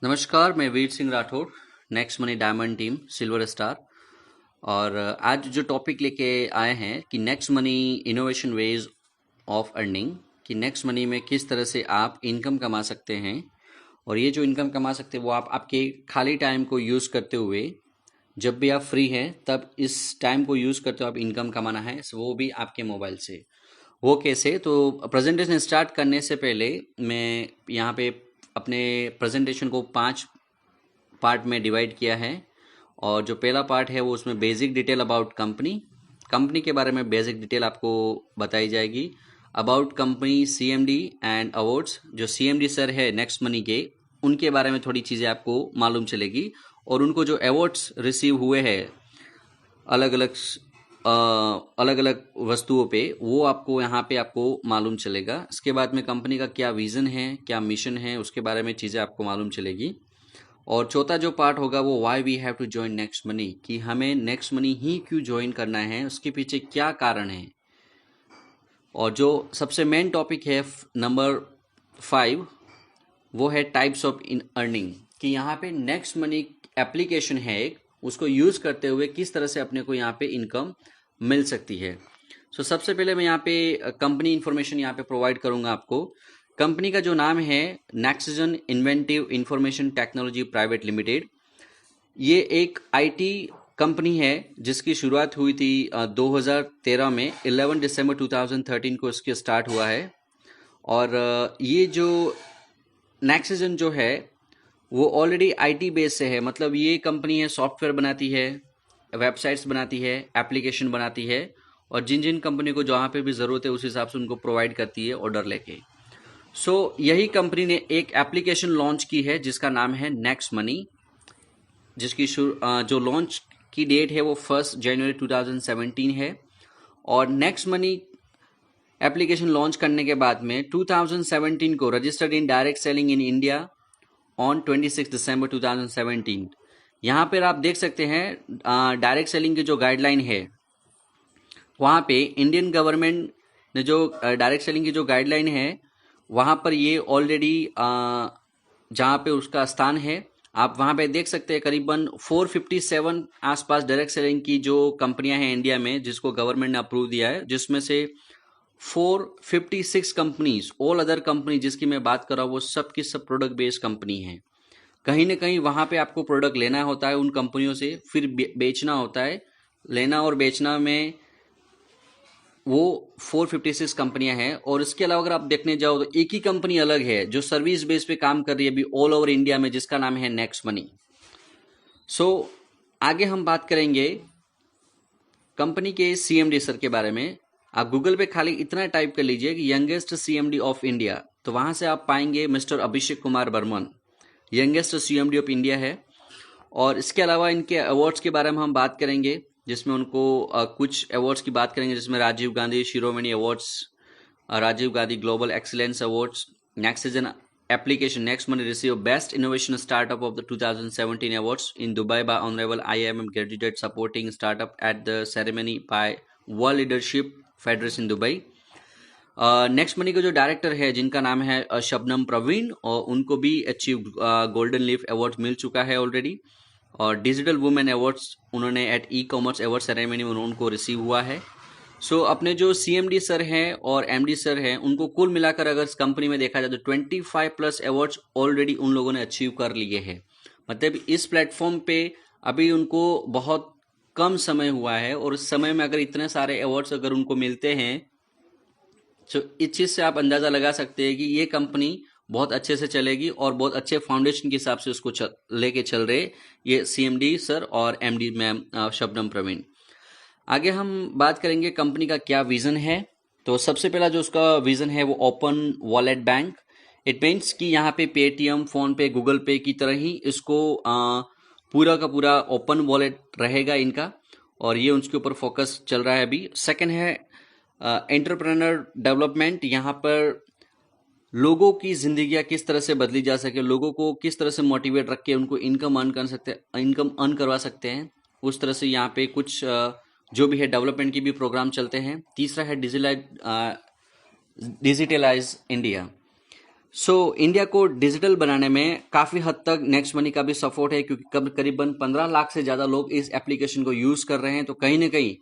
नमस्कार, मैं Veer Singh Rathore, next money diamond team silver star. और आज जो टॉपिक लेके आए हैं कि next money innovation ways of earning, कि नेक्स्ट मनी में किस तरह से आप इनकम कमा सकते हैं। और ये जो इनकम कमा सकते हैं वो आप आपके खाली टाइम को यूज़ करते हुए, जब भी आप फ्री हैं तब इस टाइम को यूज़ करते हुए आप इनकम कमाना है, वो भी आपके मोबाइल से। वो कैसे? तो प्रेजेंटेशन स्टार्ट करने से पहले मैं यहाँ पे अपने प्रेजेंटेशन को 5 पार्ट में डिवाइड किया है। और जो पहला पार्ट है वो उसमें basic detail about company, company के बारे में बेसिक डिटेल आपको बताई जाएगी। About company, CMD and awards, जो सीएमडी सर है नेक्स्ट मनी के, उनके बारे में थोड़ी चीज़ें आपको मालूम चलेगी। और उनको जो अवार्ड्स रिसीव हुए हैं अलग अलग अलग अलग वस्तुओं पे, वो आपको यहाँ पे आपको मालूम चलेगा। इसके बाद में कंपनी का क्या विज़न है, क्या मिशन है, उसके बारे में चीज़ें आपको मालूम चलेगी। और चौथा जो पार्ट होगा वो why we have to join next money, कि हमें नेक्स्ट मनी ही क्यों ज्वाइन करना है, उसके पीछे क्या कारण है। और जो सबसे मेन टॉपिक है नंबर 5, वो है टाइप्स ऑफ इन अर्निंग, कि यहाँ पे नेक्स्ट मनी एप्लीकेशन है एक, उसको यूज़ करते हुए किस तरह से अपने को यहाँ पे इनकम मिल सकती है। सबसे पहले मैं यहाँ पे कंपनी इन्फॉर्मेशन यहाँ पे प्रोवाइड करूँगा आपको। कंपनी का जो नाम है Nexgen inventive information technology private limited. ये एक आईटी कंपनी है जिसकी शुरुआत हुई थी 2013 में, 11 दिसंबर 2013 को इसके स्टार्ट हुआ है। और ये जो नेक्सजन जो है वो ऑलरेडी आईटी बेस से है, मतलब ये कंपनी है सॉफ्टवेयर बनाती है, वेबसाइट्स बनाती है, एप्लीकेशन बनाती है, और जिन जिन कंपनी को जहाँ पे भी ज़रूरत है उस हिसाब से उनको प्रोवाइड करती है ऑर्डर लेके। यही कंपनी ने एक एप्लीकेशन लॉन्च की है जिसका नाम है नेक्स्ट मनी, जिसकी जो लॉन्च की डेट है वो 1 जनवरी 2017 है। और नेक्स्ट मनी एप्लीकेशन लॉन्च करने के बाद में 2017 को registered in direct selling in India on 26 दिसंबर 2017। यहाँ पर आप देख सकते हैं डायरेक्ट सेलिंग की जो गाइडलाइन है, वहाँ पे इंडियन गवर्नमेंट ने जो डायरेक्ट सेलिंग की जो गाइडलाइन है, वहाँ पर ये ऑलरेडी जहाँ पे उसका स्थान है आप वहाँ पे देख सकते हैं करीबन 457 आसपास डायरेक्ट सेलिंग की जो कंपनियां हैं इंडिया में जिसको गवर्नमेंट ने अप्रूव दिया है, जिसमें से 456 कंपनीज, ऑल अदर कंपनी जिसकी मैं बात कर रहा हूँ वो सब की सब प्रोडक्ट बेस्ड कंपनी है। कहीं ना कहीं वहाँ पे आपको प्रोडक्ट लेना होता है उन कंपनियों से, फिर बेचना होता है। लेना और बेचना में वो 456 कंपनियां हैं। और इसके अलावा अगर आप देखने जाओ तो एक ही कंपनी अलग है जो सर्विस बेस पे काम कर रही है अभी ऑल ओवर इंडिया में, जिसका नाम है नेक्स्ट मनी। आगे हम बात करेंगे कंपनी के सीएमडी सर के बारे में। आप गूगल पे खाली इतना टाइप कर लीजिए कि यंगेस्ट सीएमडी ऑफ इंडिया, तो वहां से आप पाएंगे mister Abhishek Kumar Barman, youngest CMD of India है। और इसके अलावा इनके अवार्ड्स के बारे में हम बात करेंगे, जिसमें उनको कुछ अवार्ड्स की बात करेंगे, जिसमें Rajiv Gandhi Shiromani awards, Rajiv Gandhi global excellence awards. Next is an application next money receive best innovation startup of the 2017 awards in Dubai by honorable IIM graduate supporting startup at the ceremony by World Leadership Federation Dubai। Next money के जो director है जिनका नाम है शबनम प्रवीण, और उनको भी achieve golden leaf award मिल चुका है ऑलरेडी। और डिजिटल वुमेन अवार्ड्स उन्होंने at e commerce award ceremony में उनको रिसीव हुआ है। अपने जो सीएमडी सर हैं और एमडी सर हैं उनको कुल मिलाकर अगर इस कंपनी में देखा जाए तो 25 प्लस अवार्ड्स ऑलरेडी उन लोगों ने अचीव कर लिए हैं। मतलब इस प्लेटफॉर्म पे अभी उनको बहुत कम समय हुआ है, और इस समय में अगर इतने सारे अवार्ड्स अगर उनको मिलते हैं तो इस चीज़ से आप अंदाज़ा लगा सकते हैं कि ये कंपनी बहुत अच्छे से चलेगी और बहुत अच्छे फाउंडेशन के हिसाब से उसको लेके चल रहे ये सीएमडी सर और एमडी मैम शबनम प्रवीण। आगे हम बात करेंगे कंपनी का क्या विज़न है। तो सबसे पहला जो उसका विज़न है वो open wallet bank. It means कि यहाँ पे पेटीएम, फोन पे, गूगल पे की तरह ही इसको पूरा का पूरा ओपन वॉलेट रहेगा इनका, और ये उसके ऊपर फोकस चल रहा है अभी। सेकंड है एंटरप्रेन्योर डेवलपमेंट। यहाँ पर लोगों की जिंदगियां किस तरह से बदली जा सके, लोगों को किस तरह से मोटिवेट रख के उनको इनकम अर्न करवा सकते हैं, उस तरह से यहाँ पे कुछ जो भी है डेवलपमेंट की भी प्रोग्राम चलते हैं। तीसरा है डिजिटलाइज इंडिया। इंडिया को डिजिटल बनाने में काफ़ी हद तक नेक्स्ट मनी का भी सपोर्ट है, क्योंकि करीबन 15 लाख से ज़्यादा लोग इस एप्लीकेशन को यूज़ कर रहे हैं। तो कहीं ना कहीं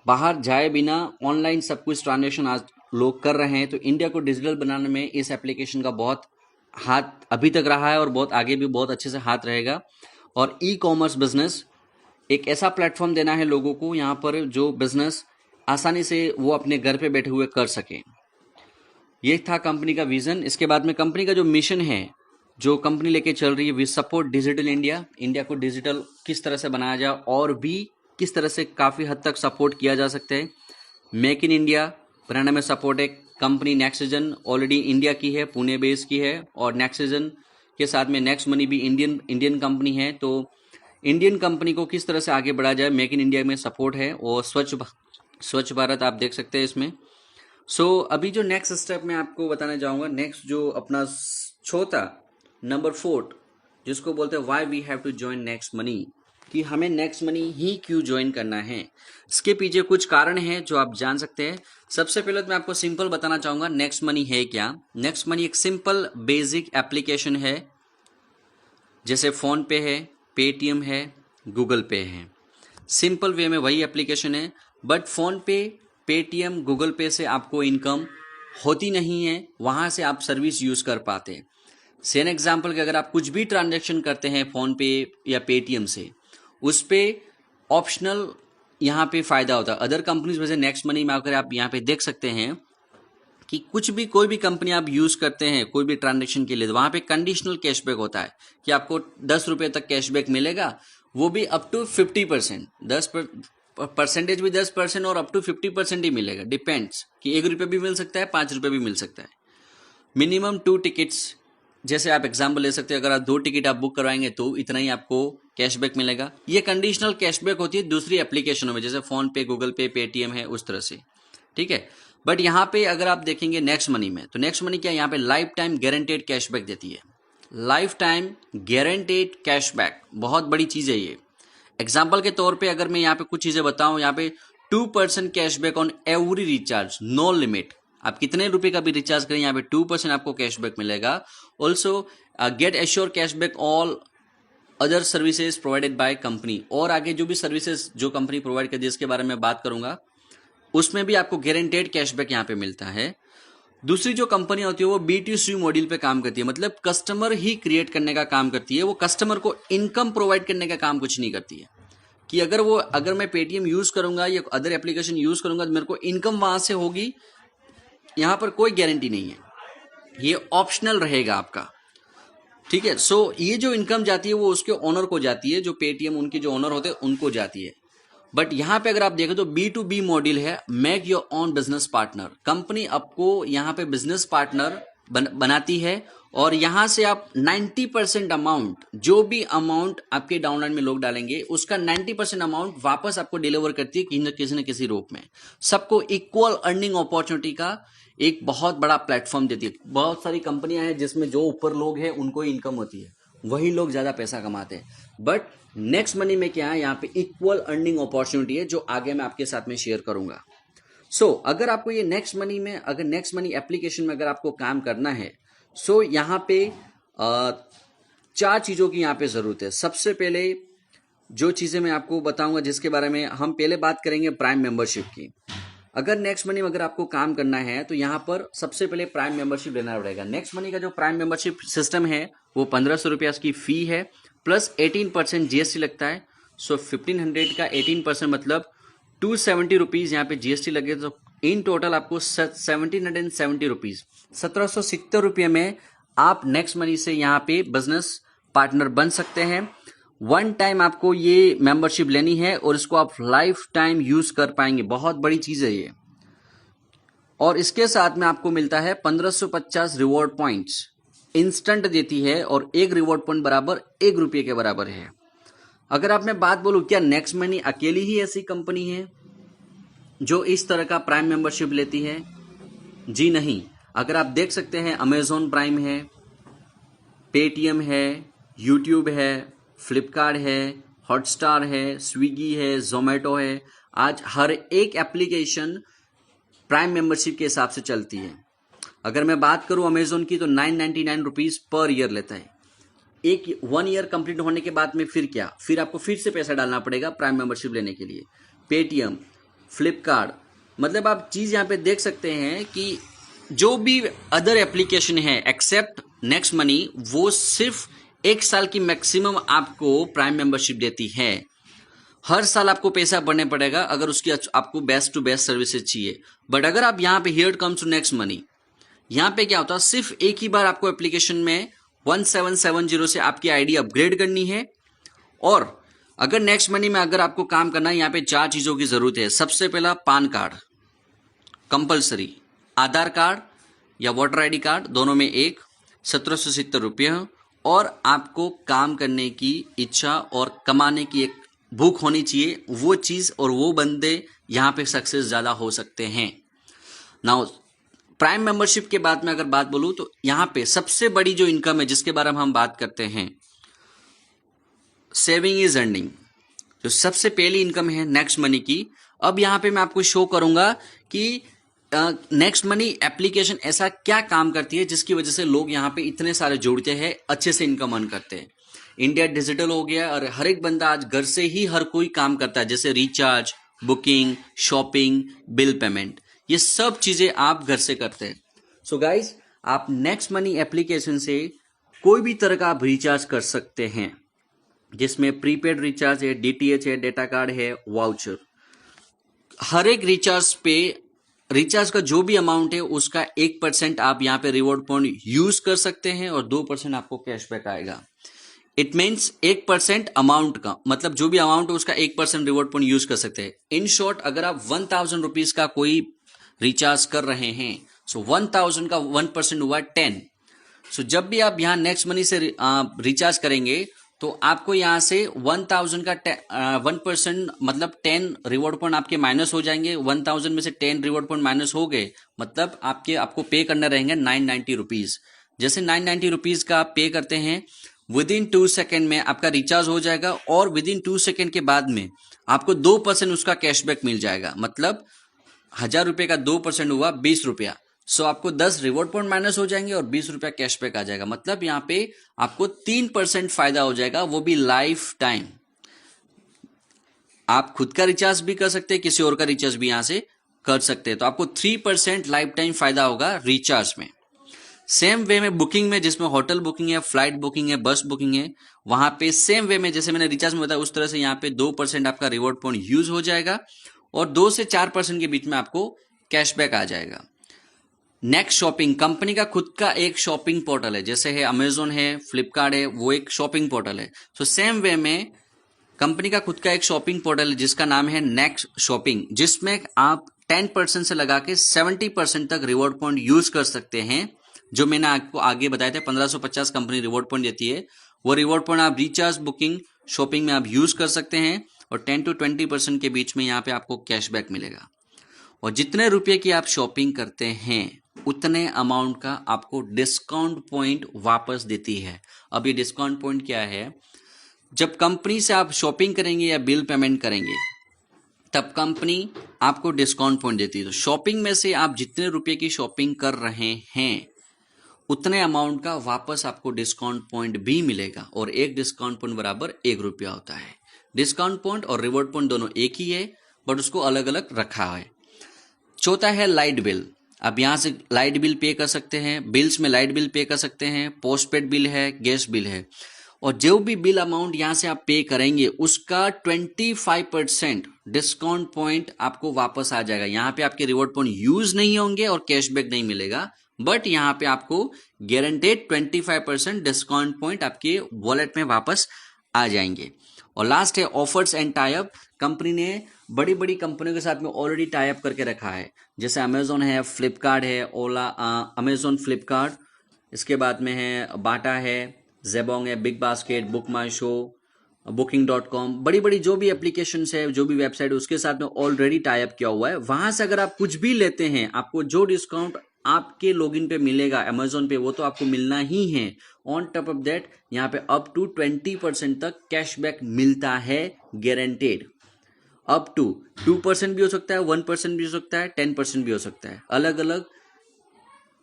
बाहर जाए बिना ऑनलाइन सब कुछ ट्रांजेक्शन आज लोग कर रहे हैं। तो इंडिया को डिजिटल बनाने में इस एप्लीकेशन का बहुत हाथ अभी तक रहा है और बहुत आगे भी बहुत अच्छे से हाथ रहेगा। और ई कॉमर्स बिजनेस एक ऐसा प्लेटफॉर्म देना है लोगों को यहाँ पर जो बिजनेस आसानी से वो अपने घर पे बैठे हुए कर सकें। ये था कंपनी का विजन। इसके बाद में कंपनी का जो मिशन है, जो कंपनी लेके चल रही है, we support digital India. India को डिजिटल किस तरह से बनाया जाए और भी किस तरह से काफ़ी हद तक सपोर्ट किया जा सकता है। मेक इन इंडिया बनाने में सपोर्ट है। कंपनी नेक्स्टजन ऑलरेडी इंडिया की है, पुणे बेस की है, और नेक्स्टजन के साथ में नेक्स्ट मनी भी इंडियन कंपनी है। तो इंडियन कंपनी को किस तरह से आगे बढ़ाया जाए, मेक इन इंडिया में सपोर्ट है। और स्वच्छ भारत आप देख सकते हैं इसमें। अभी जो नेक्स्ट स्टेप मैं आपको बताना चाहूँगा, नेक्स्ट जो अपना चौथा नंबर 4 जिसको बोलते हैं why we have to join next money, कि हमें नेक्स्ट मनी ही क्यों ज्वाइन करना है। इसके पीछे कुछ कारण हैं जो आप जान सकते हैं। सबसे पहले तो मैं आपको सिंपल बताना चाहूँगा नेक्स्ट मनी है क्या। नेक्स्ट मनी एक सिंपल बेसिक एप्लीकेशन है, जैसे फ़ोन पे है, पेटीएम है, गूगल पे है। सिंपल वे में वही एप्लीकेशन है, बट फ़ोन पे, पेटीएम, गूगल पे से आपको इनकम होती नहीं है, वहाँ से आप सर्विस यूज़ कर पाते। सेम एग्जाम्पल कि अगर आप कुछ भी ट्रांजैक्शन करते हैं फ़ोन पे या पेटीएम से, उस पर ऑप्शनल यहाँ पे फ़ायदा होता है। अदर कंपनीज वैसे नेक्स्ट मनी में अगर आप यहाँ पे देख सकते हैं कि कोई भी कंपनी आप यूज़ करते हैं कोई भी ट्रांजैक्शन के लिए, तो वहाँ पे कंडीशनल कैशबैक होता है कि आपको 10 रुपये तक कैशबैक मिलेगा, वो भी अप टू 50%, 10% भी 10% और अप टू 50% ही मिलेगा। डिपेंड्स कि 1 रुपये भी मिल सकता है, 5 रुपये भी मिल सकता है। मिनिमम 2 टिकट्स, जैसे आप एग्जाम्पल ले सकते हैं, अगर आप 2 टिकट आप बुक करवाएंगे तो इतना ही आपको कैशबैक मिलेगा। ये कंडीशनल कैशबैक होती है दूसरी एप्लीकेशनों में, जैसे फ़ोन पे, गूगल पे, पेटीएम है, उस तरह से, ठीक है। बट यहाँ पे अगर आप देखेंगे नेक्स्ट मनी में, तो नेक्स्ट मनी क्या यहाँ पे लाइफ टाइम गारंटेड कैशबैक देती है। लाइफ टाइम गारंटेड कैशबैक बहुत बड़ी चीज़ है ये। एग्जाम्पल के तौर पे अगर मैं यहाँ पे कुछ चीज़ें बताऊँ, यहाँ पे 2% cashback on every recharge, no limit. आप कितने रुपए का भी रिचार्ज करें, यहाँ पे 2% आपको कैशबैक मिलेगा। Also get assure cashback all other services provided by company. और आगे जो भी सर्विसेज जो कंपनी प्रोवाइड करती है इसके बारे में बात करूंगा, उसमें भी आपको गारंटेड कैशबैक यहाँ पे मिलता है। दूसरी जो कंपनी होती है वो B2C मॉडल पे काम करती है, मतलब कस्टमर ही क्रिएट करने का काम करती है। वो कस्टमर को इनकम प्रोवाइड करने का काम कुछ नहीं करती है कि अगर मैं पेटीएम यूज करूंगा या अदर एप्लीकेशन यूज करूंगा तो मेरे को इनकम वहां से होगी, यहाँ पर कोई गारंटी नहीं है, ये ऑप्शनल रहेगा आपका, ठीक है। ये जो इनकम जाती है वो उसके ओनर को जाती है, जो पेटीएम उनके जो ओनर होते हैं उनको जाती है। बट यहाँ पे अगर आप देखें तो B2B मॉडल है, make your own business partner. Company आपको यहाँ पे बिजनेस पार्टनर बनाती है और यहाँ से आप 90% अमाउंट, जो भी अमाउंट आपके डाउनलाइन में लोग डालेंगे उसका 90% अमाउंट वापस आपको डिलीवर करती है किसी न किसी रूप में। सबको इक्वल अर्निंग अपॉर्चुनिटी का एक बहुत बड़ा प्लेटफॉर्म देती है। बहुत सारी कंपनियां हैं जिसमें जो ऊपर लोग हैं उनको इनकम होती है, वही लोग ज्यादा पैसा कमाते हैं। बट नेक्स्ट मनी में क्या है, यहाँ पे इक्वल अर्निंग अपॉर्चुनिटी है, जो आगे मैं आपके साथ में शेयर करूंगा। अगर आपको ये नेक्स्ट मनी में, अगर नेक्स्ट मनी एप्लीकेशन में अगर आपको काम करना है, यहाँ पे 4 चीजों की यहाँ पे जरूरत है। सबसे पहले जो चीजें मैं आपको बताऊंगा, जिसके बारे में हम पहले बात करेंगे, प्राइम मेंबरशिप की। अगर नेक्स्ट मनी में अगर आपको काम करना है तो यहाँ पर सबसे पहले प्राइम मेंबरशिप लेना पड़ेगा। नेक्स्ट मनी का जो प्राइम मेंबरशिप सिस्टम है वो 1500 रुपया की फी है, प्लस 18% GST लगता है। 1500 का 18% मतलब 270 रुपीज़ यहाँ पे GST लगे, तो इन टोटल आपको 1770 रुपीज़, 1770 रुपये में आप नेक्स्ट मनी से यहाँ पे बिजनेस पार्टनर बन सकते हैं। वन टाइम आपको ये मेंबरशिप लेनी है और इसको आप लाइफ टाइम यूज कर पाएंगे, बहुत बड़ी चीज है ये। और इसके साथ में आपको मिलता है 1550 रिवॉर्ड पॉइंट्स, इंस्टेंट देती है, और एक रिवॉर्ड पॉइंट बराबर 1 रुपये के बराबर है। अगर आप मैं बात बोलूं, क्या नेक्स्ट मनी अकेली ही ऐसी कंपनी है जो इस तरह का प्राइम मेंबरशिप लेती है? जी नहीं। अगर आप देख सकते हैं, अमेजॉन प्राइम है, पेटीएम है, यूट्यूब है, फ्लिपकार्ट है, हॉटस्टार है, स्विगी है, जोमेटो है, आज हर एक एप्लीकेशन प्राइम मेंबरशिप के हिसाब से चलती है। अगर मैं बात करूं अमेजोन की तो 999 रुपीज पर ईयर लेता है। एक 1 ईयर कंप्लीट होने के बाद में फिर क्या, फिर आपको फिर से पैसा डालना पड़ेगा प्राइम मेंबरशिप लेने के लिए। पेटीएम, फ्लिपकार्ट, मतलब आप चीज यहाँ पे देख सकते हैं कि जो भी अदर एप्लीकेशन है एक्सेप्ट नेक्स्ट मनी, वो सिर्फ 1 साल की मैक्सिमम आपको प्राइम मेंबरशिप देती है। हर साल आपको पैसा भरने पड़ेगा अगर उसकी आपको बेस्ट टू बेस्ट सर्विसेज चाहिए। बट अगर आप यहाँ पे here comes to next money, यहाँ पे क्या होता है, सिर्फ एक ही बार आपको एप्लीकेशन में 1770 से आपकी आईडी अपग्रेड करनी है। और अगर नेक्स्ट मनी में अगर आपको काम करना है, यहाँ पे 4 चीजों की जरूरत है। सबसे पहला पान कार्ड कंपलसरी, आधार कार्ड या वोटर आईडी कार्ड, दोनों में एक, 1770 रुपये, और आपको काम करने की इच्छा और कमाने की एक भूख होनी चाहिए, वो चीज और वो बंदे यहाँ पे सक्सेस ज्यादा हो सकते हैं। नाउ प्राइम मेंबरशिप के बाद में अगर बात बोलूं तो यहाँ पे सबसे बड़ी जो इनकम है जिसके बारे में हम बात करते हैं, सेविंग इज अर्निंग, जो सबसे पहली इनकम है नेक्स्ट मनी की। अब यहाँ पे मैं आपको शो करूंगा कि नेक्स्ट मनी एप्लीकेशन ऐसा क्या काम करती है जिसकी वजह से लोग यहाँ पे इतने सारे जुड़ते हैं, अच्छे से इनकम अर्न करते हैं। इंडिया डिजिटल हो गया और हर एक बंदा आज घर से ही हर कोई काम करता है, जैसे recharge, booking, shopping, bill payment, ये सब चीजें आप घर से करते हैं। सो गाइज, आप नेक्स्ट मनी एप्लीकेशन से कोई भी तरह का आप रिचार्ज कर सकते हैं, जिसमें प्रीपेड रिचार्ज है, डीटीएच है, डेटा कार्ड है, वाउचर। हर एक रिचार्ज पे रिचार्ज का जो भी अमाउंट है उसका 1% आप यहाँ पे रिवॉर्ड पॉइंट यूज कर सकते हैं और 2% आपको कैशबैक आएगा। इट मीन्स 1% अमाउंट का, मतलब जो भी अमाउंट है उसका 1% रिवॉर्ड पॉइंट यूज कर सकते हैं। इन शॉर्ट, अगर आप 1000 रुपीज का कोई रिचार्ज कर रहे हैं, सो 1000 का 1% हुआ 10। सो जब भी आप यहाँ नेक्स्ट मनी से रिचार्ज करेंगे तो आपको यहाँ से 1000 का 1% मतलब 10 रिवॉर्ड पॉइंट आपके माइनस हो जाएंगे। 1000 में से 10 रिवॉर्ड पॉइंट माइनस हो गए, मतलब आपको पे करना रहेंगे 990 रुपीज। जैसे 990 रुपीज का आप पे करते हैं, विद इन 2 सेकेंड में आपका रिचार्ज हो जाएगा और विद इन 2 सेकेंड के बाद में आपको 2% उसका कैशबैक मिल जाएगा। मतलब 1000 रुपए का 2% हुआ 20 रुपया। सो आपको 10 रिवॉर्ड पॉइंट माइनस हो जाएंगे और 20 रुपया कैशबैक आ जाएगा। मतलब यहाँ पे आपको 3% फायदा हो जाएगा, वो भी लाइफ टाइम। आप खुद का रिचार्ज भी कर सकते हैं, किसी और का रिचार्ज भी यहाँ से कर सकते हैं, तो आपको 3% लाइफ टाइम फायदा होगा रिचार्ज में। सेम वे में बुकिंग में, जिसमें होटल बुकिंग है, फ्लाइट बुकिंग है, बस बुकिंग है, वहां पे सेम वे में जैसे मैंने रिचार्ज में बताया उस तरह से यहाँ पे 2% आपका रिवॉर्ड पॉइंट यूज हो जाएगा और 2 से 4% के बीच में आपको कैशबैक आ जाएगा। नेक्स्ट शॉपिंग, कंपनी का खुद का एक शॉपिंग पोर्टल है, जैसे है अमेजोन है, फ्लिपकार्ट है, वो एक शॉपिंग पोर्टल है। सो सेम वे में कंपनी का खुद का एक शॉपिंग पोर्टल है जिसका नाम है नेक्स्ट शॉपिंग, जिसमें आप 10% से लगा के 70% तक रिवॉर्ड पॉइंट यूज कर सकते हैं। जो मैंने आपको आगे बताया था 1550 कंपनी रिवॉर्ड पॉइंट देती है, वो रिवॉर्ड पॉइंट आप रिचार्ज, बुकिंग, शॉपिंग में आप यूज कर सकते हैं और 10 to 20% के बीच में यहाँ पे आपको कैशबैक मिलेगा। और जितने रुपए की आप शॉपिंग करते हैं उतने अमाउंट का आपको डिस्काउंट पॉइंट वापस देती है। अब ये डिस्काउंट पॉइंट क्या है, जब कंपनी से आप शॉपिंग करेंगे या बिल पेमेंट करेंगे तब कंपनी आपको डिस्काउंट पॉइंट देती है। तो शॉपिंग में से आप जितने रुपए की शॉपिंग कर रहे हैं उतने अमाउंट का वापस आपको डिस्काउंट पॉइंट भी मिलेगा और एक डिस्काउंट पॉइंट बराबर 1 रुपया होता है। डिस्काउंट पॉइंट और रिवॉर्ड पॉइंट दोनों एक ही है, बट उसको अलग अलग रखा है। चौथा है लाइट बिल। अब यहाँ से लाइट बिल पे कर सकते हैं, बिल्स में लाइट बिल पे कर सकते हैं, पोस्टपेड बिल है, गैस बिल है, और जो भी बिल अमाउंट यहाँ से आप पे करेंगे उसका 25% डिस्काउंट पॉइंट आपको वापस आ जाएगा। यहाँ पे आपके रिवॉर्ड पॉइंट यूज नहीं होंगे और कैशबैक नहीं मिलेगा, बट यहाँ पे आपको गारंटेड 25% डिस्काउंट पॉइंट आपके वॉलेट में वापस आ जाएंगे। और लास्ट है offers and tie up. Company ने बड़ी बड़ी कंपनियों के साथ में ऑलरेडी टाई अप करके रखा है, जैसे अमेजोन है, फ्लिपकार्ट है, ओला, अमेजोन, फ्लिपकार्ट, इसके बाद में है बाटा है, जेबोंग है, बिग बास्केट, बुक माई शो, booking.com, बड़ी बड़ी जो भी एप्लीकेशन है, जो भी वेबसाइट है, उसके साथ में ऑलरेडी टाई अप किया हुआ है। वहां से अगर आप कुछ भी लेते हैं, आपको जो डिस्काउंट आपके लॉगिन पे मिलेगा अमेजोन पे, वो तो आपको मिलना ही है। ऑन टॉप ऑफ दैट यहाँ पे अप टू 20% तक कैशबैक मिलता है, गारंटेड। अप टू 2% भी हो सकता है, 1% भी हो सकता है, 10% भी हो सकता है, अलग अलग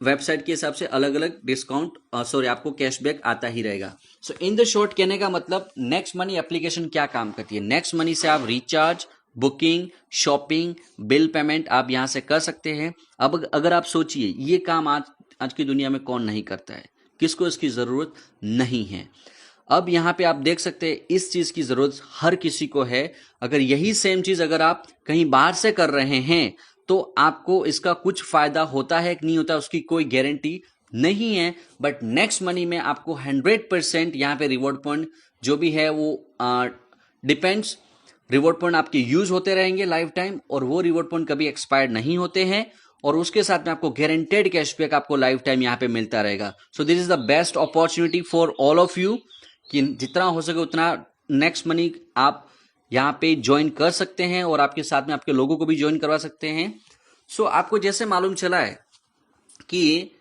वेबसाइट के हिसाब से अलग अलग डिस्काउंट आपको कैशबैक आता ही रहेगा। सो इन द शॉर्ट कहने का मतलब नेक्स्ट मनी एप्लीकेशन क्या काम करती है। नेक्स्ट मनी से आप recharge, booking, shopping, bill payment आप यहां से कर सकते हैं। अब अगर आप सोचिए ये काम आज की दुनिया में कौन नहीं करता है, किसको इसकी जरूरत नहीं है। अब यहाँ पे आप देख सकते हैं इस चीज की जरूरत हर किसी को है। अगर यही सेम चीज अगर आप कहीं बाहर से कर रहे हैं तो आपको इसका कुछ फायदा होता है कि नहीं होता उसकी कोई गारंटी नहीं है। बट नेक्स्ट मनी में आपको 100% यहाँ पे रिवॉर्ड पॉइंट जो भी है वो डिपेंड्स। रिवॉर्ड पॉइंट आपके यूज होते रहेंगे लाइफ टाइम और वो रिवॉर्ड पॉइंट कभी एक्सपायर नहीं होते हैं और उसके साथ में आपको गारंटेड कैशबैक आपको लाइफ टाइम यहाँ पे मिलता रहेगा। So this is the best opportunity for all of you कि जितना हो सके उतना नेक्स्ट मनी आप यहाँ पे ज्वाइन कर सकते हैं और आपके साथ में आपके लोगों को भी ज्वाइन करवा सकते हैं। सो आपको जैसे मालूम चला है कि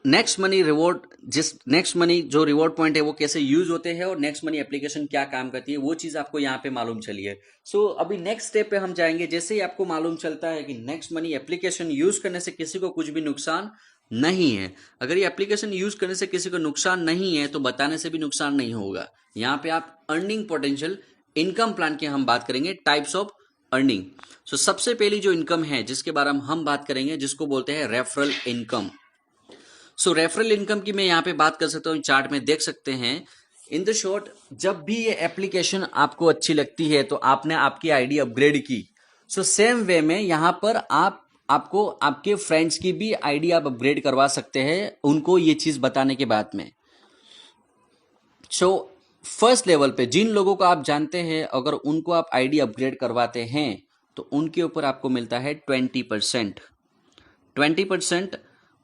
नेक्स्ट मनी जो रिवॉर्ड पॉइंट है वो कैसे यूज होते हैं और नेक्स्ट मनी एप्लीकेशन क्या काम करती है वो चीज आपको यहाँ पे मालूम चली है। सो अभी नेक्स्ट स्टेप पे हम जाएंगे। जैसे ही आपको मालूम चलता है कि नेक्स्ट मनी एप्लीकेशन यूज करने से किसी को कुछ भी नुकसान नहीं है, अगर ये एप्लीकेशन यूज करने से किसी को नुकसान नहीं है तो बताने से भी नुकसान नहीं होगा। यहाँ पे आप अर्निंग पोटेंशियल इनकम प्लान की हम बात करेंगे, टाइप्स ऑफ अर्निंग। सो सबसे पहली जो इनकम है जिसके बारे में हम बात करेंगे जिसको बोलते हैं रेफरल इनकम। सो रेफरल इनकम की मैं यहाँ पे बात कर सकता हूँ, चार्ट में देख सकते हैं। इन द शॉर्ट जब भी ये एप्लीकेशन आपको अच्छी लगती है तो आपने आपकी आईडी अपग्रेड की। सो सेम वे में यहाँ पर आपको आपके फ्रेंड्स की भी आईडी आप अपग्रेड करवा सकते हैं उनको ये चीज बताने के बाद में। सो फर्स्ट लेवल पे जिन लोगों को आप जानते हैं अगर उनको आप आईडी अपग्रेड करवाते हैं तो उनके ऊपर आपको मिलता है 20%। 20%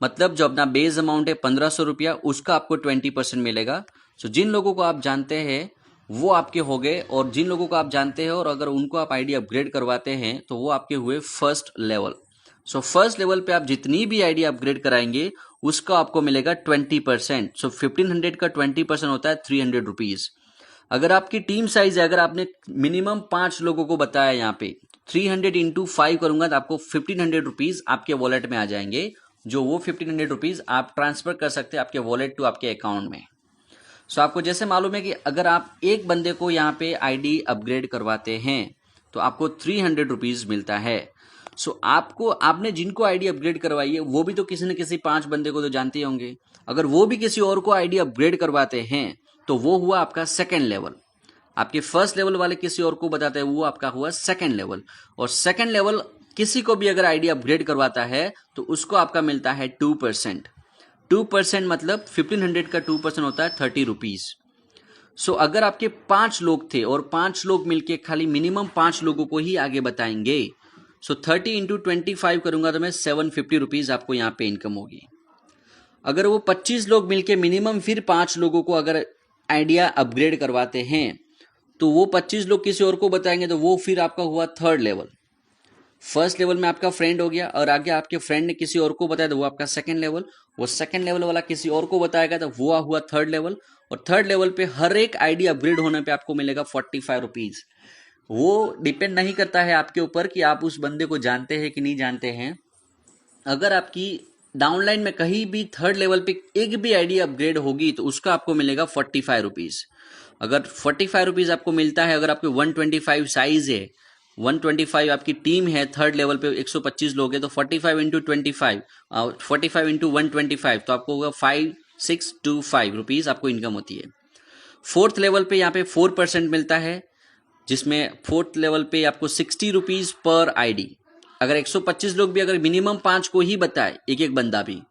मतलब जो अपना बेस अमाउंट है 1500 रुपया उसका आपको 20% मिलेगा। सो जिन लोगों को आप जानते हैं वो आपके हो गए और जिन लोगों को आप जानते हैं और अगर उनको आप आईडी अपग्रेड करवाते हैं तो वो आपके हुए first level. So first level पे आप जितनी भी आईडी अपग्रेड कराएंगे उसका आपको मिलेगा 20%। सो 1500 का 20% होता है 300 रुपीज। अगर आपकी टीम साइज है, अगर आपने मिनिमम 5 लोगों को बताया यहाँ पे 300 इंटू 5 करूंगा तो आपको 1500 रुपीज आपके वॉलेट में आ जाएंगे, जो वो 1500 रुपीज आप ट्रांसफर कर सकते हैं आपके वॉलेट टू आपके अकाउंट में। सो आपको जैसे मालूम है कि अगर आप एक बंदे को यहाँ पे आईडी अपग्रेड करवाते हैं तो आपको 300 रुपीज मिलता है। सो आपने जिनको आईडी अपग्रेड करवाई है वो भी तो किसी न किसी 5 बंदे को तो जानते ही होंगे। अगर वो भी किसी और को आईडी अपग्रेड करवाते हैं तो वो हुआ आपका सेकेंड लेवल। आपके फर्स्ट लेवल वाले किसी और को बताते हैं वो आपका हुआ सेकेंड लेवल। और सेकेंड लेवल किसी को भी अगर आईडी अपग्रेड करवाता है तो उसको आपका मिलता है 2%। 2% मतलब 1500 का 2% होता है 30 रुपीज। सो अगर आपके 5 लोग थे और 5 लोग मिलके खाली मिनिमम 5 लोगों को ही आगे बताएंगे, सो 30 इंटू 25 करूंगा तो मैं 750 रुपीज आपको यहाँ पे इनकम होगी। अगर वो 25 लोग मिलके मिनिमम फिर 5 लोगों को अगर आइडिया अपग्रेड करवाते हैं तो वो 25 लोग किसी और को बताएंगे तो वो फिर आपका हुआ थर्ड लेवल। फर्स्ट लेवल में आपका फ्रेंड हो गया और आगे आपके फ्रेंड ने किसी और को बताया तो वो आपका सेकंड लेवल। वो सेकंड लेवल वाला किसी और को बताएगा तो वो हुआ थर्ड लेवल। और थर्ड लेवल पे हर एक आईडी अपग्रेड होने पे आपको मिलेगा 45 रुपीज। वो डिपेंड नहीं करता है आपके ऊपर कि आप उस बंदे को जानते हैं कि नहीं जानते हैं। अगर आपकी डाउनलाइन में कहीं भी थर्ड लेवल पे एक भी आईडी अपग्रेड होगी तो उसका आपको मिलेगा 45 रुपीज। अगर 45 रुपीज आपको मिलता है, अगर आपके 125 साइज है, 125 आपकी टीम है, थर्ड लेवल पे 125 लोग हैं तो 45 इंटू 25 45 इंटू 125 तो आपको होगा 5625 रुपीज आपको इनकम होती है। फोर्थ लेवल पे यहाँ पे 4% मिलता है, जिसमें फोर्थ लेवल पे आपको 60 रुपीज पर आईडी। अगर 125 लोग भी अगर मिनिमम 5 को ही बताए एक एक बंदा भी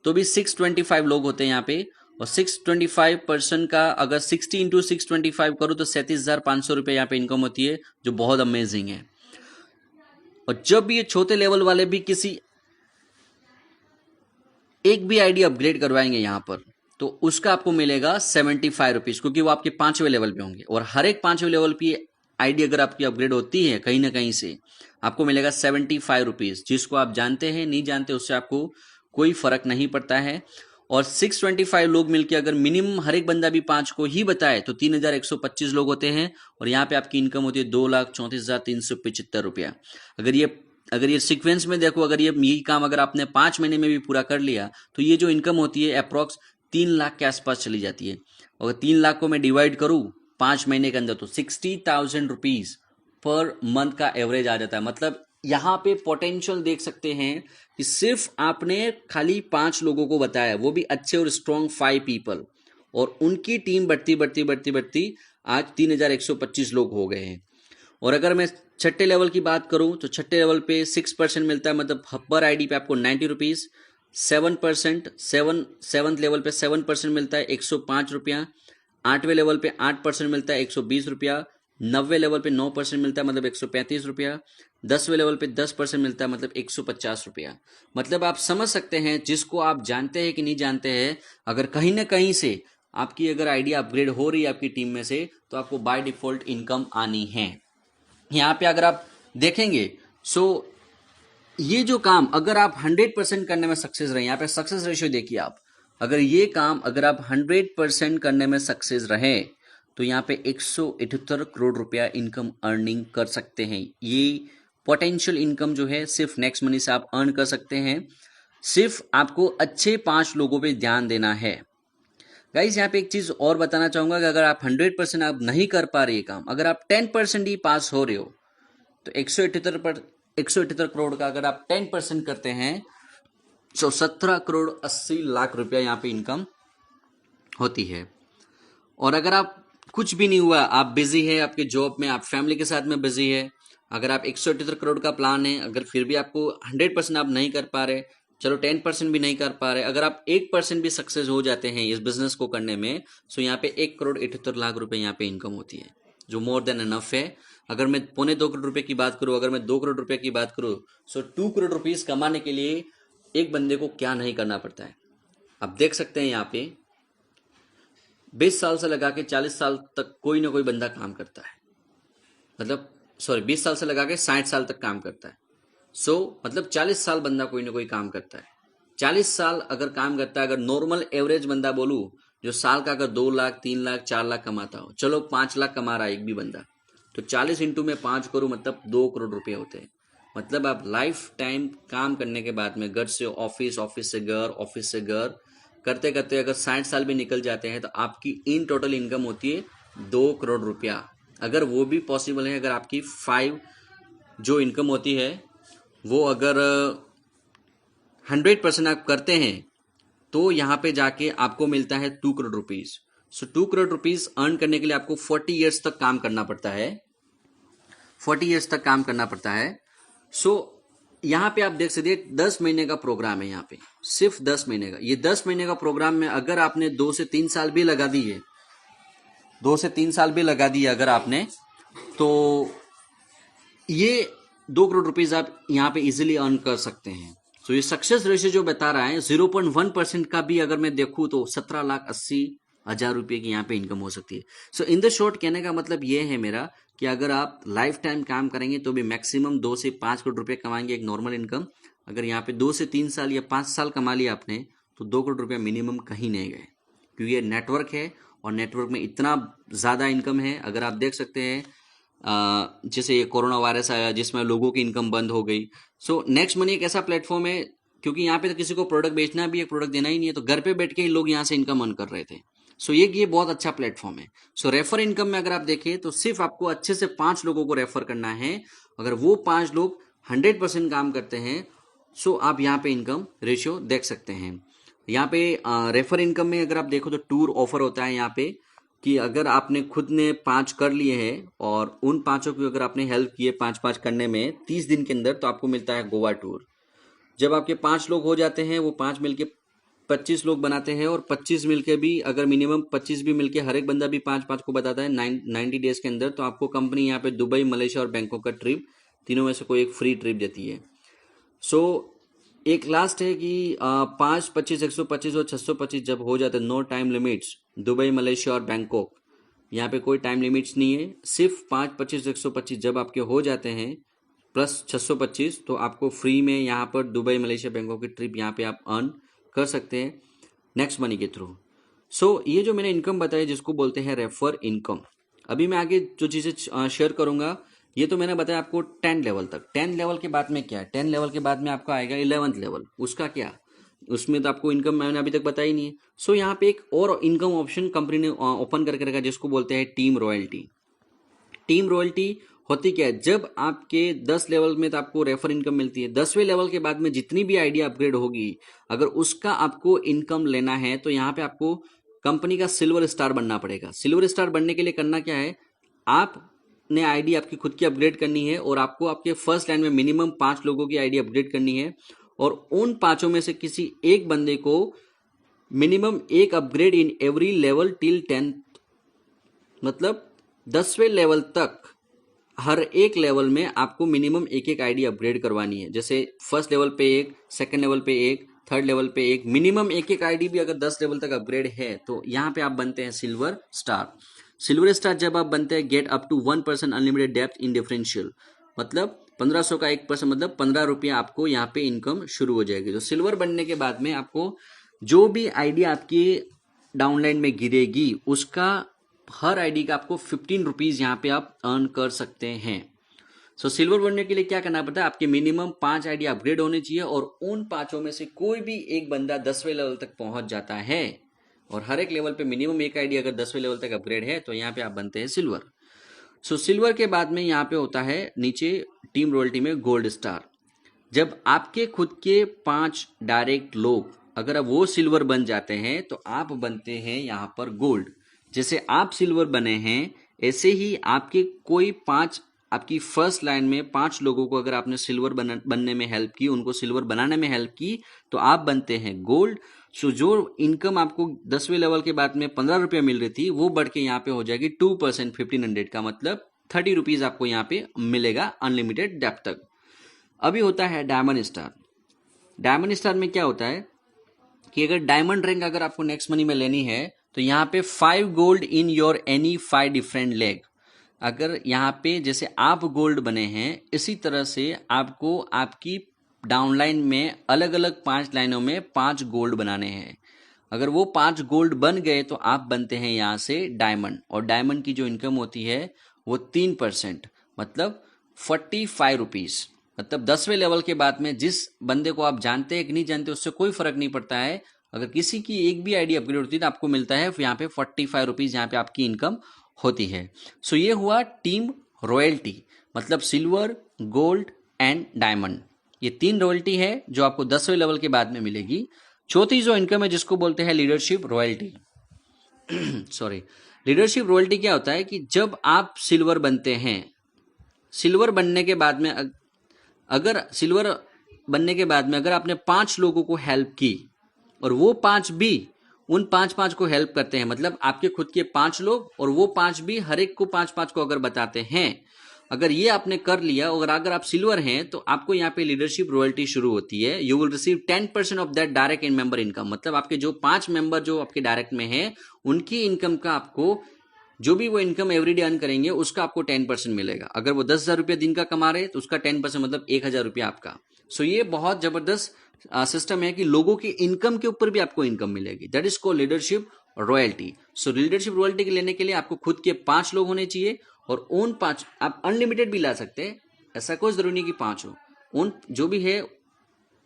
तो भी 625 लोग होते हैं यहाँ पे। और 625% का अगर 60 इंटू 625 करूँ तो 37,500 रुपये यहाँ पे इनकम होती है, जो बहुत अमेजिंग है। और जब भी ये छोटे लेवल वाले भी किसी एक भी आईडी अपग्रेड करवाएंगे यहाँ पर तो उसका आपको मिलेगा 75 रुपीज, क्योंकि वो आपके 5वें लेवल पे होंगे। और हर एक 5वें लेवल पे आईडी अगर आपकी अपग्रेड होती है कहीं ना कहीं से आपको मिलेगा 75 रुपीज। जिसको आप जानते हैं नहीं जानते उससे आपको कोई फर्क नहीं पड़ता है। और 625 लोग मिलकर अगर मिनिमम हर एक बंदा भी 5 को ही बताए तो 3125 लोग होते हैं और यहाँ पे आपकी इनकम होती है 2,34,375 रुपया। अगर ये अगर ये सीक्वेंस में देखो, अगर यही काम अगर आपने 5 महीने में भी पूरा कर लिया तो ये जो इनकम होती है अप्रोक्स 3 लाख के आसपास चली जाती है। और 3 लाख को मैं डिवाइड करूँ 5 महीने के अंदर तो 60,000 रुपीज पर मंथ का एवरेज आ जाता है। मतलब यहाँ पे पोटेंशियल देख सकते हैं कि सिर्फ आपने खाली 5 लोगों को बताया, वो भी अच्छे और स्ट्रॉन्ग 5 पीपल, और उनकी टीम बढ़ती बढ़ती बढ़ती बढ़ती आज 3,125 लोग हो गए हैं। और अगर मैं छठे लेवल की बात करूं तो छठे लेवल पे 6% मिलता है, मतलब पर आईडी पे आपको 90 रुपीज। 7% सेवन्थ लेवल पे 7% मिलता है 105 रुपया। 8वें लेवल पे 8% मिलता है 120 रुपया। 9वें लेवल पे 9% मिलता है मतलब 135 रुपया। 10वें लेवल पे 10% मिलता है मतलब 150 रुपया। मतलब आप समझ सकते हैं, जिसको आप जानते हैं कि नहीं जानते हैं, अगर कहीं ना कहीं से आपकी अगर आइडिया अपग्रेड हो रही है आपकी टीम में से, तो आपको बाय डिफॉल्ट इनकम आनी है। यहाँ पे अगर आप देखेंगे सो ये जो काम अगर आप 100% करने में सक्सेस रहे, यहाँ पे सक्सेस रेशियो देखिए आप, अगर ये काम अगर आप 100% करने में सक्सेस रहे तो यहाँ पे 178 करोड़ रुपया इनकम अर्निंग कर सकते हैं। ये पोटेंशियल इनकम जो है सिर्फ नेक्स्ट मनी से आप अर्न कर सकते हैं। सिर्फ आपको अच्छे 5 लोगों पे ध्यान देना है। गाइज यहाँ पे एक चीज और बताना चाहूंगा कि अगर आप 100% आप नहीं कर पा रहे काम, अगर आप 10% ही पास हो रहे हो तो 178 करोड़ का अगर आप 10% करते हैं तो 17 करोड़ 80 लाख रुपया यहाँ पे इनकम होती है। और अगर आप कुछ भी नहीं हुआ, आप बिजी है आपके जॉब में, आप फैमिली के साथ में बिजी है, अगर आप 178 करोड़ का प्लान है, अगर फिर भी आपको 100% आप नहीं कर पा रहे, चलो 10% भी नहीं कर पा रहे, अगर आप 1% भी सक्सेस हो जाते हैं इस बिजनेस को करने में, सो यहाँ पे 1 करोड़ 78 लाख रुपए यहाँ पे इनकम होती है, जो मोर देन एनफ है। अगर मैं 2.25 करोड़ रुपए की बात करूं, अगर मैं 2 करोड़ रुपए की बात करूं, सो 2 करोड़ रुपीज कमाने के लिए एक बंदे को क्या नहीं करना पड़ता है। आप देख सकते हैं यहाँ पे 20 साल से लगा के 40 साल तक कोई ना कोई बंदा काम करता है, मतलब 20 साल से लगा के 60 साल तक काम करता है। मतलब 40 साल बंदा कोई ना कोई काम करता है। 40 साल अगर काम करता है, अगर नॉर्मल एवरेज बंदा बोलूं जो साल का अगर 2 लाख 3 लाख 4 लाख कमाता हो, चलो 5 लाख कमा रहा है एक भी बंदा, तो 40 इंटू में 5 करूं मतलब 2 करोड़ रुपए होते हैं। मतलब आप लाइफ टाइम काम करने के बाद में घर से ऑफिस, ऑफिस से घर, ऑफिस से घर करते करते अगर 60 साल भी निकल जाते हैं तो आपकी इन टोटल इनकम होती है 2 करोड़ रुपया। अगर वो भी पॉसिबल है, अगर आपकी 5 जो इनकम होती है वो अगर 100% आप करते हैं तो यहाँ पे जाके आपको मिलता है 2 crore rupees. 2 crore rupees earn करने के लिए आपको 40 ईयर्स तक काम करना पड़ता है। 40 ईयर्स तक काम करना पड़ता है। यहाँ पे आप देख सकते हैं 10 महीने का प्रोग्राम है, यहाँ पे सिर्फ 10 महीने का। ये 10 महीने का प्रोग्राम में अगर आपने 2 से 3 साल भी लगा दिए, 2 से 3 साल भी लगा दिए अगर आपने, तो ये 2 करोड़ रुपीज आप यहाँ पे इजीली अर्न कर सकते हैं। ये सक्सेस रेशियो जो बता रहा है 0.1% का भी अगर मैं देखूं तो 17,80,000 रुपये की यहाँ पे इनकम हो सकती है। इन द शॉर्ट कहने का मतलब ये है मेरा कि अगर आप लाइफ टाइम काम करेंगे तो भी मैक्सिमम 2 से 5 करोड़ रुपए कमाएंगे एक नॉर्मल इनकम। अगर यहाँ पे 2 से 3 साल या 5 साल कमा लिया आपने तो 2 करोड़ रुपया मिनिमम कहीं नहीं गए, क्योंकि ये नेटवर्क है और नेटवर्क में इतना ज़्यादा इनकम है। अगर आप देख सकते हैं जैसे ये कोरोना वायरस आया जिसमें लोगों की इनकम बंद हो गई। नेक्स्ट मनी एक ऐसा प्लेटफॉर्म है, क्योंकि यहाँ पे तो किसी को प्रोडक्ट बेचना भी है, प्रोडक्ट देना ही नहीं है, तो घर पे बैठ के ही लोग यहाँ से इनकम अर्न कर रहे थे। ये बहुत अच्छा प्लेटफॉर्म है। रेफर इनकम में अगर आप देखें तो सिर्फ आपको अच्छे से 5 लोगों को रेफर करना है। अगर वो 5 लोग 100% काम करते हैं आप यहाँ पे इनकम रेशियो देख सकते हैं। यहाँ पे रेफर इनकम में अगर आप देखो तो टूर ऑफर होता है यहाँ पे, कि अगर आपने खुद ने 5 कर लिए हैं और उन 5 की अगर आपने हेल्प किए 5 करने में 30 दिन के अंदर, तो आपको मिलता है गोवा टूर। जब आपके 5 लोग हो जाते हैं, वो 5 मिलके 25 लोग बनाते हैं, और 25 मिलके भी अगर मिनिमम 25 भी मिलके हर एक बंदा भी 5 को बताता है 90 डेज के अंदर, तो आपको कंपनी यहाँ पे दुबई, मलेशिया और बैंकॉक का ट्रिप, तीनों में से कोई एक फ्री ट्रिप देती है। एक लास्ट है कि 5, 25, 125 और 625 जब हो जाते हैं, no time limits, Dubai, Malaysia और बैंकॉक, यहाँ पे कोई टाइम लिमिट्स नहीं है। सिर्फ 5, 25, 125 जब आपके हो जाते हैं प्लस 625, तो आपको फ्री में यहाँ पर दुबई, मलेशिया, बैंकॉक की ट्रिप यहाँ पे आप अर्न कर सकते हैं नेक्स्ट मनी के थ्रू। ये जो मैंने इनकम बताई जिसको बोलते हैं रेफर इनकम। अभी मैं आगे जो चीज़ें शेयर करूँगा ये तो मैंने बताया आपको 10 लेवल तक। 10 लेवल के बाद में क्या है, 10 लेवल के बाद में आपका आएगा 11th लेवल। उसका क्या, उसमें तो आपको इनकम मैंने अभी तक बताई नहीं है। सो यहाँ पे एक और इनकम ऑप्शन कंपनी ने ओपन करके रखा, जिसको बोलते हैं टीम रॉयल्टी। टीम रॉयल्टी होती क्या है, जब आपके 10 लेवल में तो आपको रेफर इनकम मिलती है, 10वें लेवल के बाद में जितनी भी आइडिया अपग्रेड होगी, अगर उसका आपको इनकम लेना है तो यहाँ पे आपको कंपनी का सिल्वर स्टार बनना पड़ेगा। सिल्वर स्टार बनने के लिए करना क्या है, आपने आईडी आपकी खुद की अपग्रेड करनी है और आपको आपके फर्स्ट लाइन में मिनिमम 5 लोगों की आईडी अपग्रेड करनी है, और उन 5 में से किसी एक बंदे को मिनिमम एक upgrade in every level till 10th, मतलब 10वें लेवल तक हर एक लेवल में आपको मिनिमम एक एक आईडी अपग्रेड करवानी है। जैसे फर्स्ट लेवल पे एक, सेकंड लेवल पे एक, थर्ड लेवल पे एक, मिनिमम एक एक आईडी भी अगर 10 लेवल तक अपग्रेड है तो यहाँ पे आप बनते हैं सिल्वर स्टार। सिल्वर स्टार जब आप बनते हैं, get up to 1% unlimited depth in differential, मतलब 1500 का 1%, मतलब 15 रुपया आपको यहाँ पे इनकम शुरू हो जाएगी। तो सिल्वर बनने के बाद में आपको जो भी आईडी आपकी डाउनलाइन में गिरेगी उसका हर आईडी का आपको 15 रुपीज यहाँ पे आप अर्न कर सकते हैं। सो सिल्वर बनने के लिए क्या करना पड़ता है, आपके मिनिमम 5 आईडी अपग्रेड होने चाहिए और उन 5 में से कोई भी एक बंदा 10वें लेवल तक पहुंच जाता है, और हर एक लेवल पे मिनिमम एक आईडी अगर 10वें लेवल तक अपग्रेड है तो यहाँ पे आप बनते हैं सिल्वर। सो सिल्वर के बाद में यहाँ पे होता है नीचे टीम रॉयल्टी में गोल्ड स्टार। जब आपके खुद के 5 डायरेक्ट लोग अगर वो सिल्वर बन जाते हैं तो आप बनते हैं यहाँ पर गोल्ड। जैसे आप सिल्वर बने हैं ऐसे ही आपके कोई 5, आपकी फर्स्ट लाइन में 5 लोगों को अगर आपने सिल्वर बनने में हेल्प की, उनको सिल्वर बनाने में हेल्प की, तो आप बनते हैं गोल्ड। सो जो इनकम आपको 10वें लेवल के बाद में 15 रुपया मिल रही थी, वो बढ़ के यहाँ पे हो जाएगी 2%, 1500 का मतलब 30 रुपीज आपको यहाँ पे मिलेगा अनलिमिटेड डेप्थ तक। अभी होता है डायमंड स्टार। डायमंड स्टार में क्या होता है कि अगर डायमंड रैंक अगर आपको नेक्स्ट मनी में लेनी है तो यहाँ पे 5 gold in your any 5 different leg. अगर यहाँ पे जैसे आप गोल्ड बने हैं, इसी तरह से आपको आपकी डाउनलाइन में अलग अलग 5 लाइनों में 5 गोल्ड बनाने हैं। अगर वो 5 गोल्ड बन गए तो आप बनते हैं यहाँ से डायमंड, और डायमंड की जो इनकम होती है वो 3%, मतलब 45 रुपीज। मतलब 10वें लेवल के बाद में जिस बंदे को आप जानते हैं कि नहीं जानते उससे कोई फर्क नहीं पड़ता है, अगर किसी की एक भी आईडी अपग्रेड होती है तो आपको मिलता है यहाँ पे 45 रुपीज, यहाँ पे आपकी इनकम होती है। सो ये हुआ टीम रॉयल्टी, मतलब सिल्वर, गोल्ड एंड डायमंड। ये 3 रॉयल्टी है जो आपको 10वें लेवल के बाद में मिलेगी। चौथी जो इनकम है जिसको बोलते हैं leadership royalty. Sorry, leadership royalty क्या होता है कि जब आप सिल्वर बनते हैं, सिल्वर बनने के बाद में अगर सिल्वर बनने के बाद में अगर आपने 5 लोगों को हेल्प की और वो 5 भी उन 5 को हेल्प करते हैं, मतलब आपके खुद के 5 लोग और वो 5 भी हर एक को 5 को अगर बताते हैं, अगर ये आपने कर लिया और अगर आप सिल्वर हैं तो आपको यहाँ पे लीडरशिप रॉयल्टी शुरू होती है। You will receive 10% of that direct in member income, मतलब आपके जो 5 मेंबर जो आपके डायरेक्ट में है उनकी इनकम का आपको जो भी वो इनकम एवरीडे अर्न करेंगे उसका आपको 10% मिलेगा। अगर वो 10,000 रुपया दिन का कमा रहे तो उसका 10% मतलब 1,000 रुपया आपका। सो ये बहुत जबरदस्त सिस्टम है कि लोगों की इनकम के ऊपर भी आपको इनकम मिलेगी। That is called leadership royalty. So leadership royalty के लेने के लिए आपको खुद के 5 लोग होने चाहिए, और उन 5 आप अनलिमिटेड भी ला सकते हैं, ऐसा कोई जरूरी नहीं कि 5 हो। उन जो भी है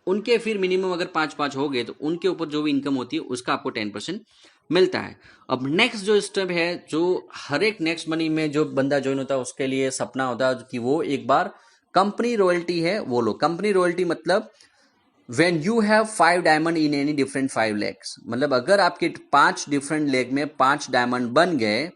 उनके फिर मिनिमम अगर 5 हो गए तो उनके ऊपर जो भी इनकम होती है उसका आपको 10% मिलता है। अब नेक्स्ट जो स्टेप है, जो हर एक नेक्स्ट मनी में जो बंदा ज्वाइन होता है उसके लिए सपना होता है कि वो एक बार कंपनी रॉयल्टी है वो लो। कंपनी रॉयल्टी मतलब when you have 5 diamond in any different 5 legs, मतलब अगर आपके 5 डिफरेंट लेग में 5 डायमंड बन गए,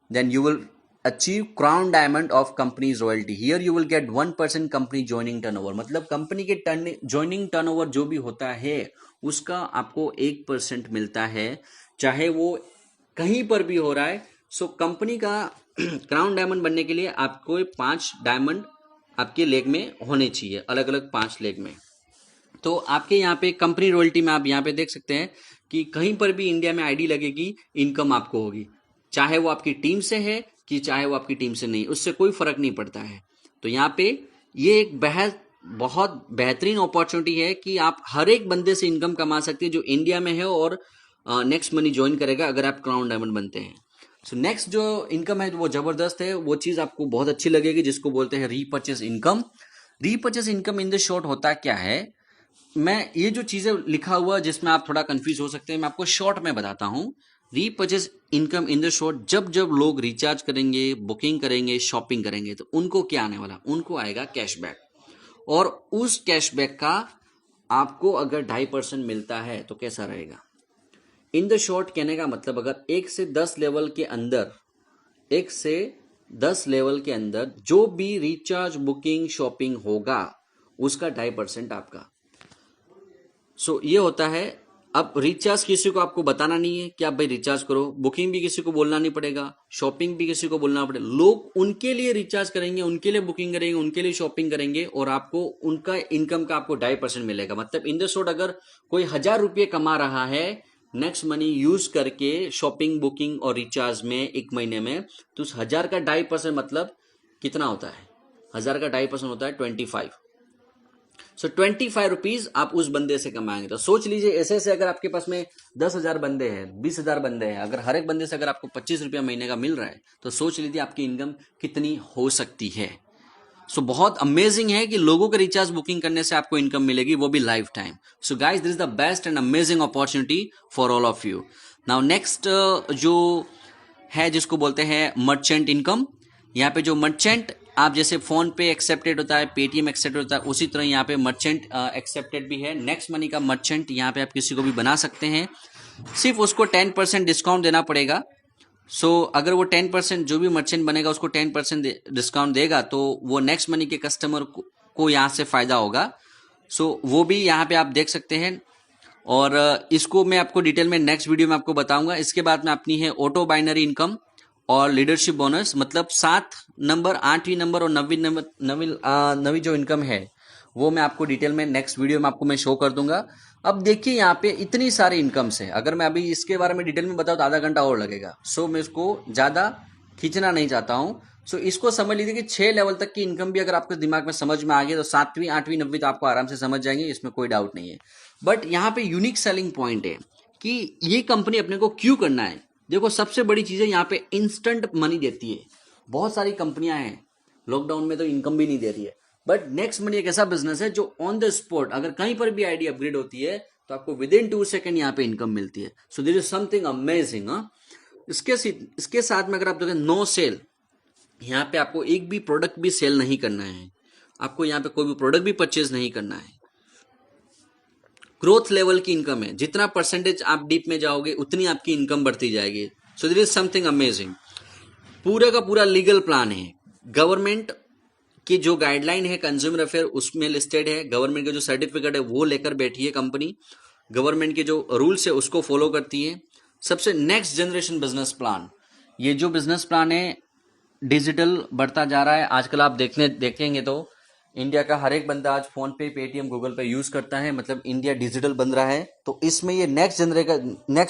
then you will achieve crown diamond of company's royalty. Here you will get 1% company joining turnover, मतलब कंपनी के joining turnover जो भी होता है उसका आपको 1% मिलता है, चाहे वो कहीं पर भी हो रहा है। सो कंपनी का क्राउन डायमंड बनने के लिए आपको 5 डायमंड आपके लेग में होने चाहिए, अलग अलग 5 लेग में। तो आपके यहाँ पे कंपनी रॉयल्टी में आप यहाँ पे देख सकते हैं कि कहीं पर भी इंडिया में आईडी लगेगी, इनकम आपको होगी, चाहे वो आपकी टीम से है कि चाहे वो आपकी टीम से नहीं, उससे कोई फर्क नहीं पड़ता है। तो यहाँ पे ये एक बहुत बेहतरीन अपॉर्चुनिटी है कि आप हर एक बंदे से इनकम कमा सकते हैं जो इंडिया में है और नेक्स्ट मनी ज्वाइन करेगा अगर आप क्राउन डायमंड बनते हैं। सो नेक्स्ट जो इनकम है वो जबरदस्त है, वो चीज आपको बहुत अच्छी लगेगी, जिसको बोलते हैं repurchase income. Repurchase income in the short होता क्या है, मैं ये जो चीजें लिखा हुआ जिसमें आप थोड़ा कंफ्यूज हो सकते हैं, मैं आपको शॉर्ट में बताता हूं। Repurchase income in the short, जब जब लोग रिचार्ज करेंगे, बुकिंग करेंगे, शॉपिंग करेंगे, तो उनको क्या आने वाला, उनको आएगा कैशबैक। और उस कैशबैक का आपको अगर 2.5% मिलता है तो कैसा रहेगा। इन द शॉर्ट कहने का मतलब, अगर 1 से 10 लेवल के अंदर, 1 से 10 लेवल के अंदर जो भी रिचार्ज, बुकिंग, शॉपिंग होगा, उसका 2.5% आपका। सो ये होता है। अब रिचार्ज किसी को आपको बताना नहीं है कि आप भाई रिचार्ज करो, बुकिंग भी किसी को बोलना नहीं पड़ेगा, शॉपिंग भी किसी को बोलना पड़ेगा। लोग उनके लिए रिचार्ज करेंगे, उनके लिए बुकिंग करेंगे, उनके लिए शॉपिंग करेंगे, और आपको उनका इनकम का आपको 2.5% मिलेगा। मतलब इन द शॉर्ट, अगर कोई 1000 रुपये कमा रहा है नेक्स्ट मनी यूज करके शॉपिंग, बुकिंग और रिचार्ज में एक महीने में, तो उस 1000 का 2.5% मतलब कितना होता है, 1000 का 2.5% होता है 25। सो 25 रुपीज आप उस बंदे से कमाएंगे। तो सोच लीजिए, ऐसे ऐसे अगर आपके पास में 10,000 बंदे हैं, 20,000 बंदे हैं, अगर हर एक बंदे से अगर आपको 25 रुपया महीने का मिल रहा है, तो सोच लीजिए आपकी इनकम कितनी हो सकती है। सो बहुत अमेजिंग है कि लोगों के रिचार्ज, बुकिंग करने से आपको इनकम मिलेगी, वो भी life time. So guys, this is the best and amazing opportunity for all of you. Now next जो है, जिसको बोलते हैं मर्चेंट इनकम। यहाँ पे जो मर्चेंट, आप जैसे फोन पे एक्सेप्टेड होता है, पेटीएम एक्सेप्टेड होता है, उसी तरह यहाँ पे मर्चेंट एक्सेप्टेड भी है। नेक्स्ट मनी का मर्चेंट यहाँ पे आप किसी को भी बना सकते हैं, सिर्फ उसको 10% डिस्काउंट देना पड़ेगा। सो अगर वो 10%, जो भी मर्चेंट बनेगा उसको 10% डिस्काउंट देगा, तो वो नेक्स्ट मनी के कस्टमर को यहाँ से फायदा होगा। सो वो भी यहाँ पे आप देख सकते हैं, और इसको मैं आपको डिटेल में नेक्स्ट वीडियो में आपको बताऊंगा। इसके बाद में अपनी है ऑटो बाइनरी इनकम और लीडरशिप बोनस, मतलब 7 नंबर, 8वीं नंबर और 9वीं नंबर, 9वीं जो इनकम है, वो मैं आपको डिटेल में नेक्स्ट वीडियो में आपको मैं शो कर दूंगा। अब देखिए यहाँ पे इतनी सारी इनकम्स है, अगर मैं अभी इसके बारे में डिटेल में बताऊँ तो आधा घंटा और लगेगा। सो मैं इसको ज्यादा खींचना नहीं चाहता हूँ। सो इसको समझ लीजिए कि 6 लेवल तक की इनकम भी अगर आपके दिमाग में समझ में आ गई, तो 7वीं, 8वीं, 9वीं तो आपको आराम से समझ जाएंगे, इसमें कोई डाउट नहीं है। बट यहाँ पे यूनिक सेलिंग पॉइंट है कि ये कंपनी अपने को क्यों करना है। देखो, सबसे बड़ी चीज है, यहाँ पे इंस्टेंट मनी देती है। बहुत सारी कंपनियां हैं, लॉकडाउन में तो इनकम भी नहीं दे रही है, बट नेक्स्ट मनी एक ऐसा बिजनेस है जो ऑन द स्पॉट, अगर कहीं पर भी आईडी अपग्रेड होती है, तो आपको विद इन 2 सेकंड यहाँ पे इनकम मिलती है। So this is something amazing. इसके साथ में अगर आप देखें, नो सेल, यहाँ पे आपको एक भी प्रोडक्ट भी सेल नहीं करना है, आपको यहाँ पे कोई भी प्रोडक्ट भी परचेज नहीं करना है। ग्रोथ लेवल की इनकम है, जितना परसेंटेज आप डीप में जाओगे उतनी आपकी इनकम बढ़ती जाएगी। So this is something amazing. पूरा का पूरा लीगल प्लान है, गवर्नमेंट की जो गाइडलाइन है कंज्यूमर अफेयर उसमें लिस्टेड है, गवर्नमेंट के जो सर्टिफिकेट है वो लेकर बैठी है कंपनी, गवर्नमेंट के जो रूल्स है उसको फॉलो करती है। सबसे नेक्स्ट जनरेशन बिजनेस प्लान, ये जो बिजनेस प्लान है डिजिटल बढ़ता जा रहा है। आजकल आप देखेंगे तो इंडिया का हर एक बंदा आज फोन पे, पेटीएम, गूगल पे यूज करता है, मतलब इंडिया डिजिटल बन रहा है। तो इसमें ये नेक्स्ट